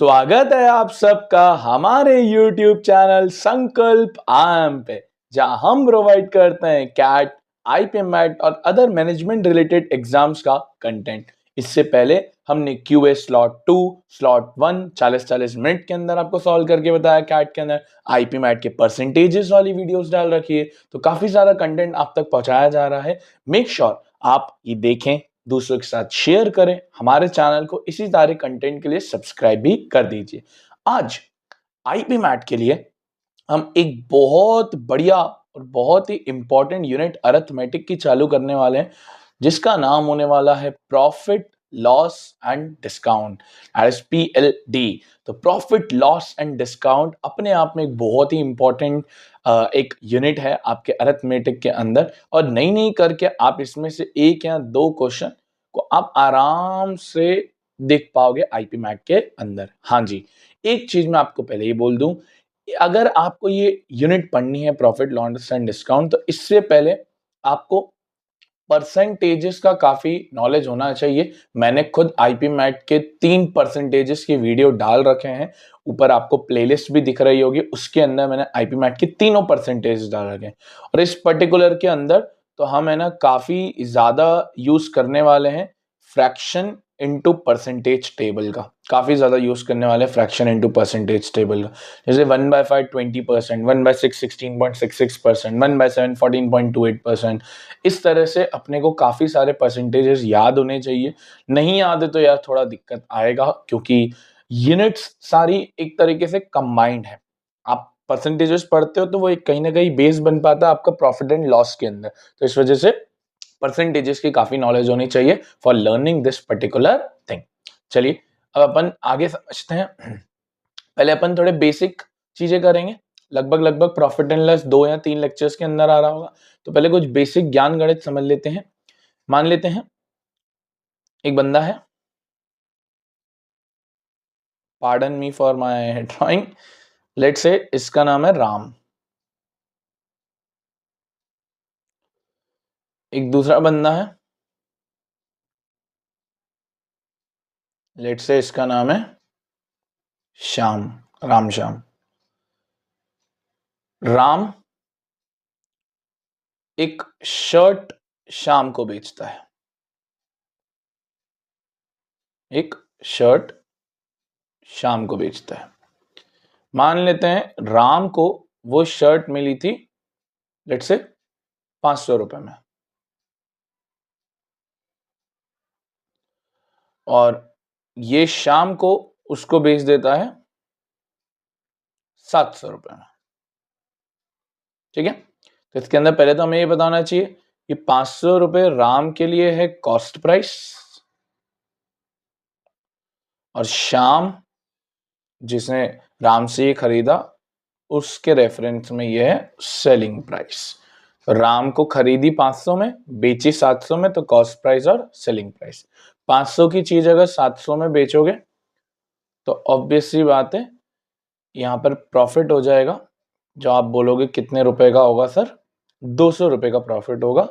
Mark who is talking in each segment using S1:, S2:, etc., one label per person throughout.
S1: स्वागत है आप सबका हमारे YouTube चैनल संकल्प आम पे, जहां हम प्रोवाइड करते हैं कैट, आईपीएमएट और अदर मैनेजमेंट रिलेटेड एग्जाम्स का कंटेंट। इससे पहले हमने क्यूए स्लॉट 2, स्लॉट 1 40-40 मिनट के अंदर आपको सॉल्व करके बताया कैट के अंदर। आईपीएमएट के परसेंटेजेस वाली वीडियोस डाल रखी है, तो काफी सारा कंटेंट आप तक पहुंचाया जा रहा है। मेक श्योर आप ये देखें, दूसरों के साथ शेयर करें, हमारे चैनल को इसी तरह कंटेंट के लिए सब्सक्राइब भी कर दीजिए। आज आईपी मैट के लिए हम एक बहुत बढ़िया और बहुत ही इंपॉर्टेंट यूनिट अरिथमेटिक की चालू करने वाले हैं, जिसका नाम होने वाला है profit loss and discount, PLD। तो प्रॉफिट लॉस एंड डिस्काउंट अपने आप में एक बहुत ही इंपॉर्टेंट एक यूनिट है आपके अरिथमेटिक के अंदर, और नई नई करके आप इसमें से एक या दो क्वेश्चन को आप आराम से देख पाओगे आईपी मैट के अंदर। हाँ जी, एक चीज मैं आपको पहले ही बोल दूं, अगर आपको ये यूनिट पढ़नी है प्रॉफिट लॉस एंड डिस्काउंट, तो इससे पहले आपको परसेंटेजेस का काफी नॉलेज होना चाहिए। मैंने खुद आईपी मैट के 3 परसेंटेजेस की वीडियो डाल रखे हैं, ऊपर आपको प्लेलिस्ट भी दिख रही होगी, उसके अंदर मैंने आईपी मैट के तीनों परसेंटेज डाल रखे हैं। और इस पर्टिकुलर के अंदर तो हम है ना काफी ज्यादा यूज करने वाले हैं फ्रैक्शन इनटू परसेंटेज टेबल का, काफी ज्यादा यूज करने वाले हैं फ्रैक्शन इनटू परसेंटेज टेबल का। जैसे 1/5 20%, 1/6 16.66%, 1/7 14.28%। इस तरह से अपने को काफी सारे परसेंटेजेस याद होने चाहिए। नहीं याद है तो यार थोड़ा दिक्कत आएगा, क्योंकि यूनिट्स सारी एक तरीके से कंबाइंड है। आप परसेंटेजेस पढ़ते हो तो वो एक कहीं ना कहीं बेस बन पाता है आपका प्रॉफिट एंड लॉस के अंदर, तो इस वजह से परसेंटेजेस की काफी नॉलेज होनी चाहिए for learning this particular thing. चलिए अब अपन आगे समझते हैं। पहले अपन थोड़े बेसिक चीजें करेंगे, लगभग लगभग प्रॉफिट एंड लॉस 2 या 3 लेक्चर्स के अंदर आ रहा होगा। तो पहले कुछ बेसिक ज्ञान गणित समझ लेते हैं। मान लेते हैं एक बंदा है, pardon me for my drawing, let's say इसका नाम है राम। एक दूसरा बंदा है, लेट्स से इसका नाम है श्याम, राम श्याम। राम एक शर्ट शाम को बेचता है, एक शर्ट शाम को बेचता है। मान लेते हैं राम को वो शर्ट मिली थी लेट्स से 500 रुपए में, और ये शाम को उसको बेच देता है 700 रुपए में। ठीक है, तो इसके अंदर पहले तो हमें ये बताना चाहिए कि 500 रुपए राम के लिए है कॉस्ट प्राइस, और श्याम जिसने राम से ये खरीदा उसके रेफरेंस में ये है सेलिंग प्राइस। राम को खरीदी 500 में, बेची 700 में, तो कॉस्ट प्राइस और सेलिंग प्राइस। 500 की चीज अगर 700 में बेचोगे तो ऑब्वियस सी बात है यहाँ पर प्रॉफिट हो जाएगा, जो आप बोलोगे कितने रुपए का होगा सर, 200 रुपए का प्रॉफिट होगा।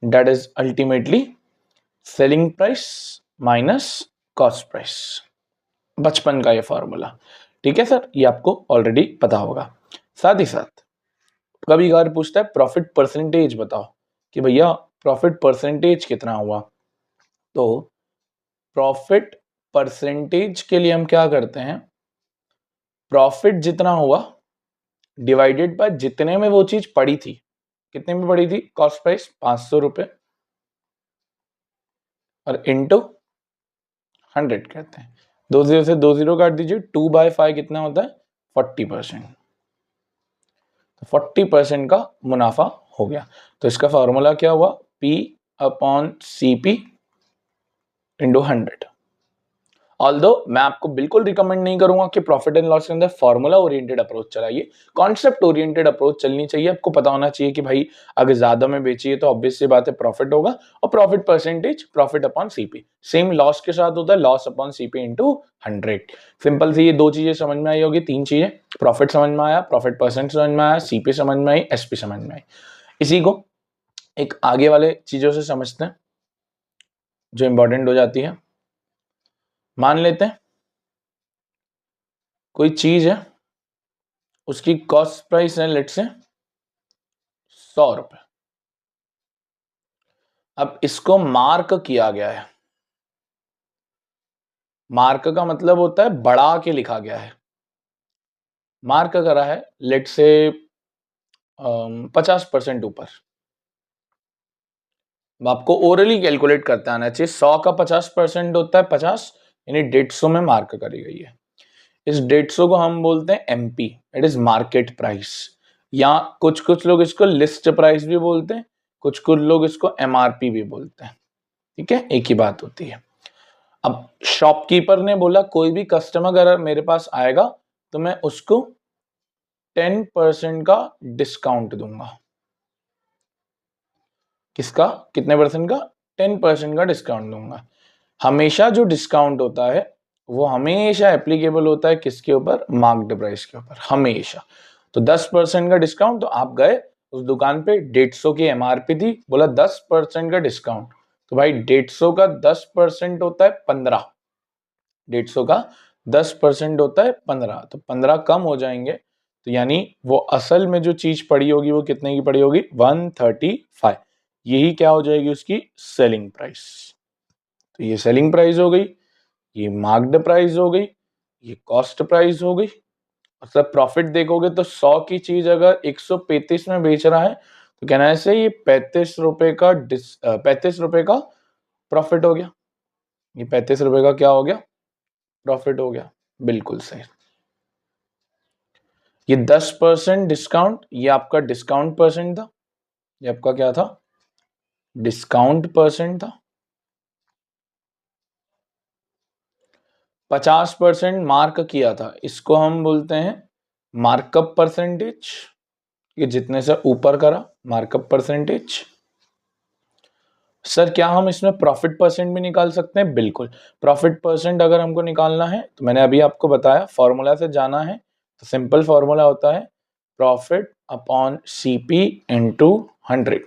S1: That is ultimately selling price minus cost price, बचपन का ये फॉर्मूला। ठीक है सर, ये आपको ऑलरेडी पता होगा। साथ ही साथ कभी कभार पूछता है प्रॉफिट परसेंटेज बताओ, कि भैया प्रॉफिट परसेंटेज कितना हुआ। तो प्रॉफिट परसेंटेज के लिए हम क्या करते हैं, प्रॉफिट जितना हुआ डिवाइडेड बाय जितने में वो चीज पड़ी थी। कितने में पड़ी थी, कॉस्ट प्राइस 500 रुपए, और इंटू 100 कहते हैं। 2 0 से 2 0 काट दीजिए, 2/5 कितना होता है 40%। 40% का मुनाफा हो गया। तो इसका फॉर्मूला क्या हुआ, P/CP इंटू 100। ऑल्दो मैं आपको बिल्कुल रिकमेंड नहीं करूंगा कि प्रॉफिट एंड लॉस के अंदर फॉर्मूला ओरिएंटेड अप्रोच चलाइए, कॉन्सेप्ट ओरिएंटेड अप्रोच चलनी चाहिए। आपको पता होना चाहिए कि भाई अगर ज्यादा में बेचिए तो ऑब्वियस सी बात है प्रॉफिट होगा, और profit percentage profit upon CP, same loss के साथ होता है loss upon CP into 100। Simple सी ये 2 चीजें समझ में आई होगी, 3 चीजें, प्रॉफिट समझ में आया, प्रॉफिट परसेंट समझ में आया, सीपी समझ में आई, एसपी समझ में आई। इसी को एक आगे वाले चीजों से समझते हैं जो इंपॉर्टेंट हो जाती है। मान लेते हैं कोई चीज है, उसकी कॉस्ट प्राइस है लेट से 100 रुपए। अब इसको मार्क किया गया है। मार्क का मतलब होता है बढ़ा के लिखा गया है। मार्क करा है लेट से 50% ऊपर। अब आपको ओरली कैलकुलेट करते आना चाहिए। 100 का 50% होता है 50, यानी 150 में मार्क करी गई है। इस 150 को हम बोलते हैं MP, it is market price, या कुछ कुछ लोग इसको लिस्ट प्राइस भी बोलते हैं, कुछ कुछ लोग इसको एमआरपी भी बोलते हैं। ठीक है, एक ही बात होती है। अब शॉपकीपर ने बोला कोई भी कस्टमर अगर मेरे पास आएगा तो मैं उसको 10% का डिस्काउंट दूंगा। किसका, कितने परसेंट का? 10% का डिस्काउंट दूंगा। हमेशा जो डिस्काउंट होता है वो हमेशा एप्लीकेबल होता है किसके ऊपर? मार्क्ड प्राइस के ऊपर, हमेशा। तो 10% का डिस्काउंट, तो आप गए उस दुकान पे, 150 की एमआरपी थी, बोला 10% का डिस्काउंट, तो भाई 150 का 10% होता है 15। 150 का 10% होता है 15, तो 15 कम हो जाएंगे, तो यानी वो असल में जो चीज पड़ी होगी वो कितने की पड़ी होगी? 135। यही क्या हो जाएगी? उसकी सेलिंग प्राइस। तो ये सेलिंग प्राइस हो गई, ये मार्क्ड प्राइस हो गई, ये कॉस्ट प्राइस हो गई। मतलब प्रॉफिट देखोगे तो 100 की चीज अगर 135 में बेच रहा है तो कहना है से ये 35 रुपए का प्रॉफिट हो गया। ये 35 रुपए का क्या हो गया? प्रॉफिट हो गया। बिल्कुल सही। ये 10% डिस्काउंट, ये आपका डिस्काउंट परसेंट था। ये आपका क्या था? डिस्काउंट परसेंट था। 50% मार्क किया था, इसको हम बोलते हैं मार्कअप परसेंटेज। ये जितने से ऊपर करा, मार्कअप परसेंटेज। सर क्या हम इसमें प्रॉफिट परसेंट भी निकाल सकते हैं? बिल्कुल। प्रॉफिट परसेंट अगर हमको निकालना है तो मैंने अभी आपको बताया, फॉर्मूला से जाना है तो सिंपल फॉर्मूला होता है profit upon CP into 100।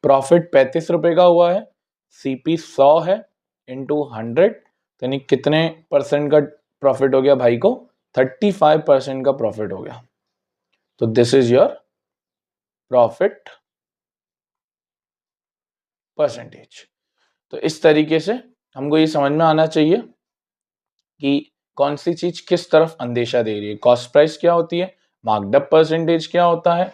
S1: Profit 35 रुपए का हुआ है, सीपी 100 है, इंटू 100, यानी कितने परसेंट का प्रॉफिट हो गया भाई को? 35% का प्रॉफिट हो गया। तो this is your profit percentage. तो इस तरीके से हमको ये समझ में आना चाहिए कि कौन सी चीज किस तरफ अंदेशा दे रही है। कॉस्ट प्राइस क्या होती है, मार्कअप परसेंटेज क्या होता है,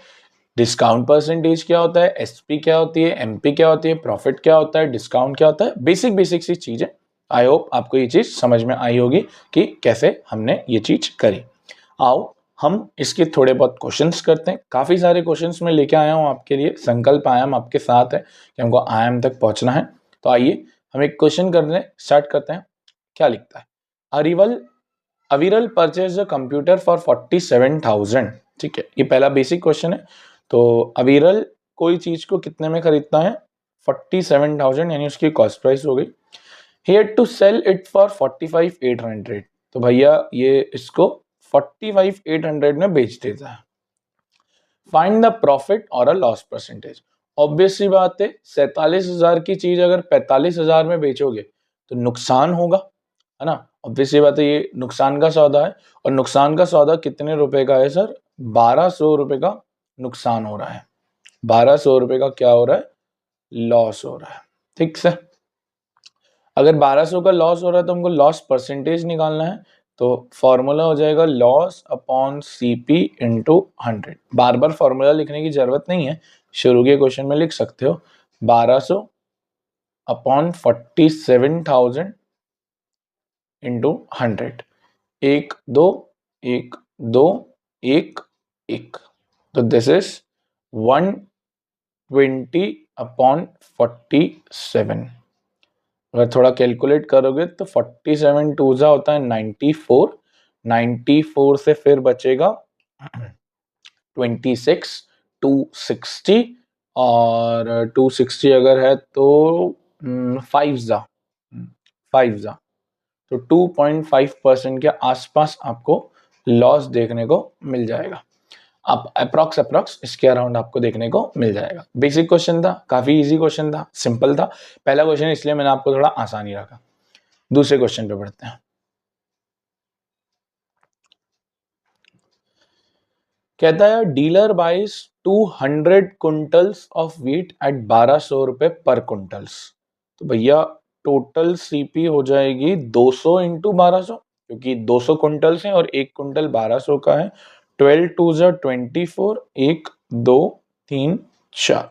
S1: डिस्काउंट परसेंटेज क्या होता है, एसपी क्या होती है, एमपी क्या होती है, प्रॉफिट क्या होता है, डिस्काउंट क्या होता है। बेसिक बेसिक सी चीजें। आई होप आपको ये चीज समझ में आई होगी कि कैसे हमने ये चीज करी। आओ हम इसके थोड़े बहुत क्वेश्चंस करते हैं। काफी सारे क्वेश्चंस मैं लेके आया हूँ आपके लिए। संकल्प आयाम आपके साथ है कि हमको आयाम तक पहुंचना है। तो आइए हम एक क्वेश्चन करने स्टार्ट करते हैं। क्या लिखता है? अविरल परचेज अ कंप्यूटर फॉर 47,000। ठीक है, ये पहला बेसिक क्वेश्चन है। तो अविरल कोई चीज को कितने में खरीदता है? 47,000, यानी उसकी कॉस्ट प्राइस हो गई। He had to sell it for 45,800। तो भैया ये इसको 45,800 में बेच देता है। फाइंड द प्रॉफिट और अ लॉस परसेंटेज। ऑब्वियस सी बात है, 47,000 की चीज अगर 45,000 में बेचोगे तो नुकसान होगा, है ना। ऑब्वियस सी बात है, ये नुकसान का सौदा है। और नुकसान का सौदा कितने रुपए का है सर? 1,200 रुपए का नुकसान हो रहा है। 1,200 रुपए का क्या हो रहा है? लॉस हो रहा है। ठीक से, अगर 1,200 का लॉस हो रहा है तो हमको लॉस परसेंटेज निकालना है। तो फॉर्मूला हो जाएगा लॉस अपॉन सीपी इंटू 100। बार बार फॉर्मूला लिखने की जरूरत नहीं है, शुरू के क्वेश्चन में लिख सकते हो 1,200 अपॉन 47,000 इंटू 100। एक दो, एक दो, एक एक, तो दिस इज 120 अपॉन 47। अगर थोड़ा कैलकुलेट करोगे तो 47 टूजा होता है 94। 94 से फिर बचेगा 26, 260, और 260 अगर है तो 5 जा 5 जा, तो 2.5% के आसपास आपको लॉस देखने को मिल जाएगा। आप अप्रॉक्स इसके अराउंड आपको देखने को मिल जाएगा। बेसिक क्वेश्चन था, काफी इजी क्वेश्चन था, सिंपल था। पहला क्वेश्चन इसलिए मैंने आपको थोड़ा आसानी रखा। दूसरे क्वेश्चन पे बढ़ते हैं। कहता है dealer buys 200 quintals of wheat at 1200 रुपए पर क्विंटल्स। तो भैया टोटल सीपी हो जाएगी 200 इंटू 1200, क्योंकि 200 क्विंटल्स हैं और एक क्विंटल 1200 का है। 12 टू 24, 1 2 3 4,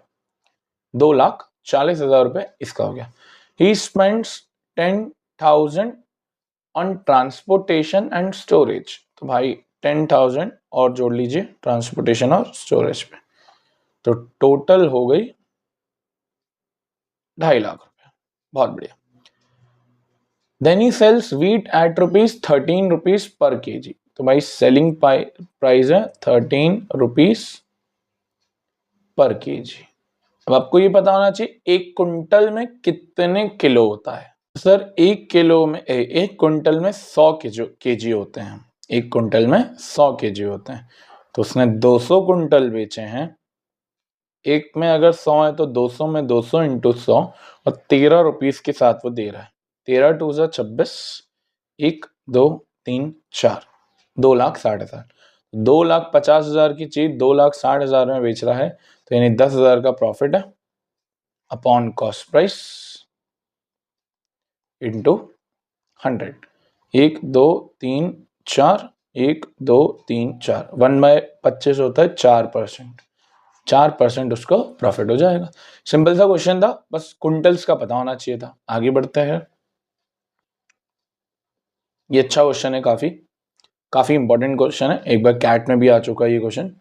S1: 2,40,000 रुपए इसका हो गया। He spends 10,000 on transportation and storage. तो भाई 10,000 और जोड़ लीजिए ट्रांसपोर्टेशन और स्टोरेज पे, तो टोटल हो गई 2.5 लाख रुपए। बहुत बढ़िया। Then he sells wheat at ₹13 per KG. तो भाई सेलिंग प्राइस है 13 रुपीज पर केजी। अब आपको ये पता होना चाहिए एक कुंटल में कितने किलो होता है। सर एक क्विंटल में 100 केजी होते हैं। एक क्विंटल में 100 केजी होते हैं, तो उसने 200 क्विंटल बेचे हैं। एक में अगर 100 है तो 200 में 200 इंटू 100 और 13 रुपीज के साथ वो दे रहा है। 13 टू 26, 1 2 3 4, 2,60,000। 2,50,000 की चीज 2,60,000 में बेच रहा है, तो यानी 10,000 का प्रॉफिट है अपॉन कॉस्ट प्राइस इंटू 100। 1 2 3 4, 1 2 3 4, 1/25 होता है 4%। 4% उसको प्रॉफिट हो जाएगा। सिंपल सा क्वेश्चन था, बस क्विंटल्स का पता होना चाहिए था। आगे बढ़ते हैं। ये अच्छा क्वेश्चन है, काफी इंपॉर्टेंट क्वेश्चन है। एक बार कैट में भी आ चुका है ये question.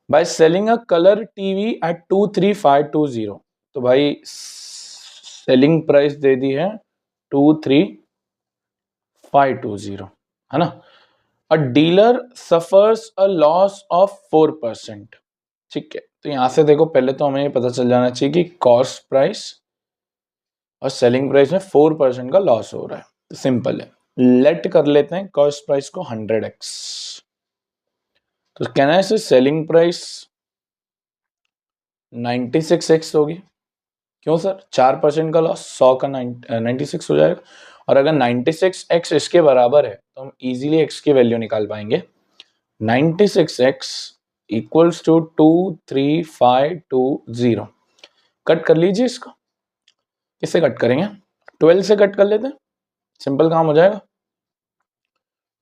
S1: Bye selling a colour TV at 23,520। तो भाई सेलिंग प्राइस दे दी है 23,520, है ना। अ dealer suffers a loss of 4%। ठीक है, तो यहां से देखो पहले तो हमें ये पता चल जाना चाहिए कि कॉस्ट प्राइस और सेलिंग प्राइस में 4% का लॉस हो रहा है। तो सिंपल है, लेट कर लेते हैं कॉस्ट प्राइस को 100x। तो कहना है सेलिंग प्राइस 96x होगी। क्यों सर? 4% का लॉस 100 का 96 हो जाएगा। और अगर 96x इसके बराबर है तो हम इजीली x की वैल्यू निकाल पाएंगे। 96x equals to 23,520। कट कर लीजिए इसको। किससे कट करेंगे? 12 से कट कर लेते हैं, सिंपल काम हो जाएगा।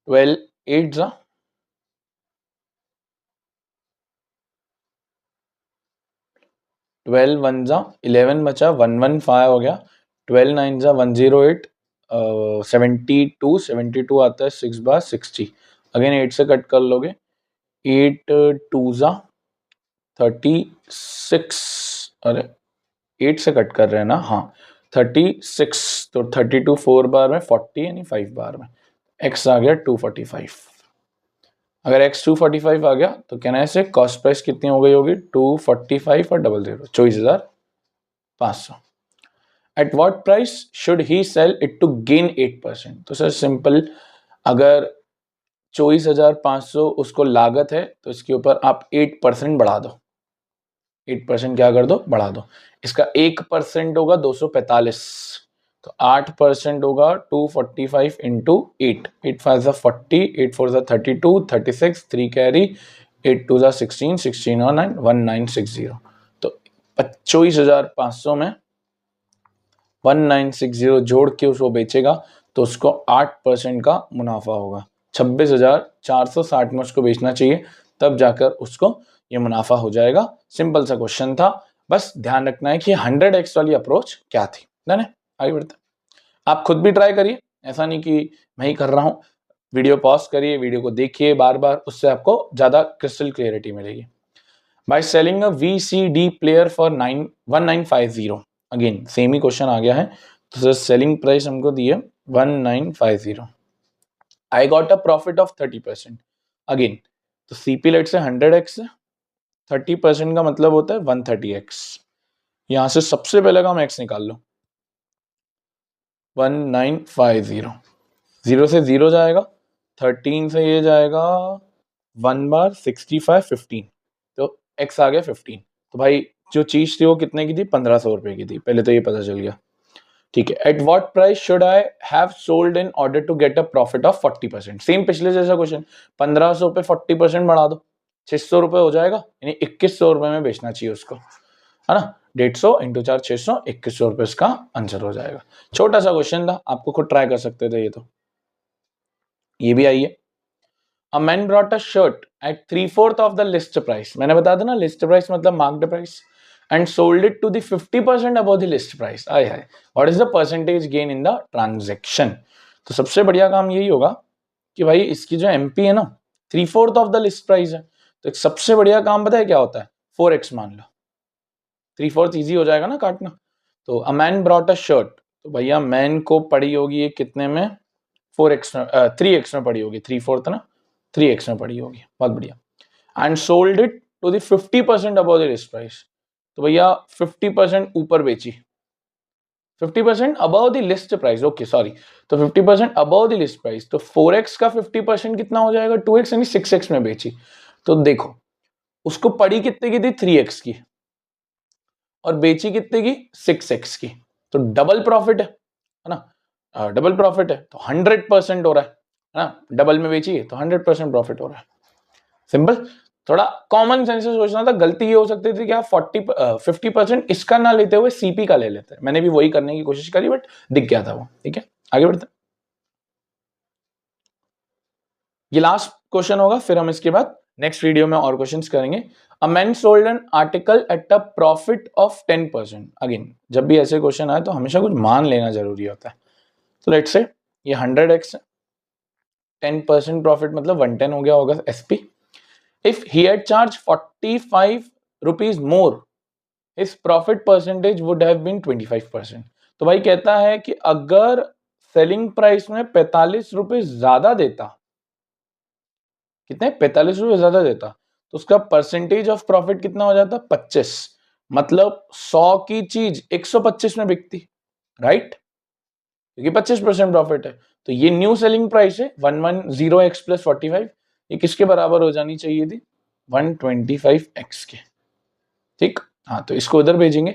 S1: 12 8 जा 12 1 जा 11 बचा 115 हो गया। 12 9 जा 108, 72 आता है 6 बार 60। अगेन 8 से कट कर लोगे। 8 2 जा 36, अरे 8 से कट कर रहे हैं ना, हाँ 36। तो 32 4 बार में 40 यानी 5 बार में x आ गया 245। अगर x 245 आ गया तो कहना है इसे कॉस्ट प्राइस कितनी हो गई होगी? 245 और 00 24,500। At what price should he sell it to gain 8%? तो सर सिंपल, अगर 24,500 उसको लागत है तो इसके ऊपर आप 8% बढ़ा दो। 8% क्या कर दो? बढ़ा दो। इसका 1% होगा 245, तो 8% होगा 245 इंटू 8। 8 5 40, 8 4 32, 36, 3 कैरी, 8 2 16, 16 और 9 1960। तो 24,500 में 1960 जोड़ के उसको बेचेगा तो उसको 8% का मुनाफा होगा। 26,460 में उसको बेचना चाहिए, तब जाकर उसको ये मुनाफा हो जाएगा। सिंपल सा क्वेश्चन था, बस ध्यान रखना है कि 100x वाली अप्रोच क्या थी। डन है, आगे बढ़ते हैं। आप खुद भी ट्राई करिए, ऐसा नहीं कि मैं ही कर रहा हूं। वीडियो पॉज करिए, वीडियो को देखिए बार बार, उससे आपको ज्यादा क्रिस्टल क्लियरिटी मिलेगी। By selling a VCD player for 1950। Again same ही क्वेश्चन आ गया है। तो सर सेलिंग प्राइस हमको दी है 1950। I got a profit of 30%। Again तो सीपी लेट से 100x है, 30% का मतलब होता है 130x। यहां से सबसे पहले का हम x निकाल लो। 1950, 0 से 0 जाएगा, 13 से ये जाएगा 1 बार 65 15, तो x आ गया 15। तो भाई जो चीज थी वो कितने की थी? 1,500 रुपए की थी। पहले तो ये पता चल गया। ठीक है, at what price should I have sold in order to get a profit of 40%? Same पिछले जैसा क्वेश्चन, 1,500 पे 40% बढ़ा दो, 600 रुपए हो जाएगा, यानी 2100 रुपए में बेचना चाहिए उसको, है ना। 150 इंटू 4 600, 2100 रुपए इसका आंसर हो जाएगा। छोटा सा क्वेश्चन था, आपको खुद ट्राई कर सकते थे ये भी आइए। A man brought a shirt at 3/4 of the list price. मैंने बता दिया ना, लिस्ट प्राइस मतलब marked price, and sold it to the 50% above the list price. I hi, what is the percentage gain in the transaction? तो सबसे बढ़िया काम यही होगा कि भाई इसकी जो एमपी है ना 3/4 ऑफ द लिस्ट प्राइस है, तो एक सबसे बढ़िया काम पता है क्या होता है, 4x मान लो, 3/4 इजी हो जाएगा ना काटना। तो a man brought a shirt, तो भैया मैन को पड़ी होगी ये कितने में, 4x में 3x में पड़ी होगी, 3/4 ना 3x में पड़ी होगी, बहुत बढ़िया। And sold it to the 50% above the list price, तो भैया 50% ऊपर बेची, 50% above the list price, okay sorry, तो 50% अबव द लिस्ट प्राइस, तो 4x का 50% कितना हो जाएगा, 2x यानी 6x में बेची। तो देखो उसको पड़ी कितने की थी, 3x की, और बेची कितने की, 6x की, तो डबल प्रॉफिट है ना, डबल प्रॉफिट है, तो 100% हो रहा है ना, डबल में बेची है तो 100% प्रॉफिट हो रहा है। सिंपल, थोड़ा कॉमन सेंस से सोचना था, गलती ये हो सकती थी कि आप 50% इसका ना लेते हुए सीपी का ले लेते, मैंने भी वही करने की कोशिश करी बट दिख गया था वो, ठीक है आगे बढ़ते। ये लास्ट क्वेश्चन होगा, फिर हम इसके बाद नेक्स्ट वीडियो में और क्वेश्चंस करेंगे। A man sold an article at a profit of 10%। Again जब भी ऐसे क्वेश्चन आए तो हमेशा कुछ मान लेना जरूरी होता है। तो लेट्स से ये 100x 10% प्रॉफिट मतलब 110 हो गया होगा SP. If he had charge 45 rupees more, his profit percentage would have been 25%। तो भाई कहता है कि अगर सेलिंग प्राइस में 45 रुपए ज्यादा देता, कितने 45 रुपए ज्यादा देता, तो उसका परसेंटेज ऑफ प्रॉफिट कितना हो जाता, 25। मतलब 100 की चीज 125 में बिकती, राइट, क्योंकि 25% प्रॉफिट है। तो ये न्यू सेलिंग प्राइस है 110x प्लस 45, ये किसके बराबर हो जानी चाहिए थी, 125x के, ठीक। हाँ तो इसको उधर भेजेंगे,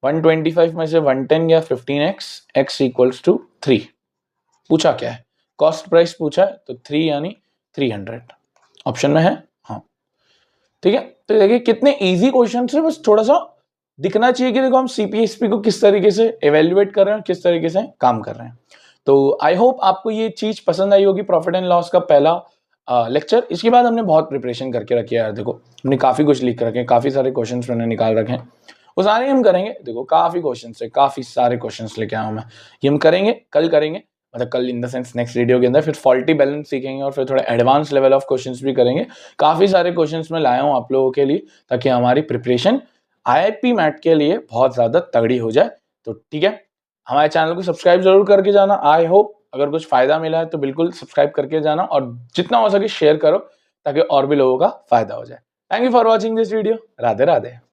S1: 125 में से 110 या 15x, x इक्वल्स टू 3। पूछा क्या है, कॉस्ट प्राइस पूछा है, तो 3 यानी 300 ऑप्शन में है, हाँ ठीक है। तो देखिए कितने इजी क्वेश्चन है, बस थोड़ा सा दिखना चाहिए कि देखो हम सीपीएसपी को किस तरीके से एवेल्युएट कर रहे हैं, किस तरीके से काम कर रहे हैं। तो आई होप आपको ये चीज पसंद आई होगी, प्रॉफिट एंड लॉस का पहला लेक्चर। इसके बाद हमने बहुत प्रिपरेशन करके रखी है यार, देखो हमने काफी कुछ लिख रखे हैं, काफी सारे क्वेश्चन मैंने निकाल रखे हैं, वो सारे हम करेंगे। देखो काफी क्वेश्चन है, काफी सारे क्वेश्चन लेके आया हूं मैं, ये हम करेंगे, कल करेंगे, मतलब कल in the sense next video के अंदर। फिर फॉल्टी बैलेंस सीखेंगे और फिर थोड़े एडवांस लेवल ऑफ क्वेश्चंस भी करेंगे। काफी सारे क्वेश्चंस मैं लाया हूं आप लोगों के लिए, ताकि हमारी प्रिपरेशन आईआईपी मैट के लिए बहुत ज्यादा तगड़ी हो जाए। तो ठीक है, हमारे चैनल को सब्सक्राइब जरूर करके जाना। आई होप अगर कुछ फायदा मिला है तो बिल्कुल सब्सक्राइब करके जाना, और जितना हो सके शेयर करो ताकि और भी लोगों का फायदा हो जाए। Thank you for watching this video. Radhe Radhe.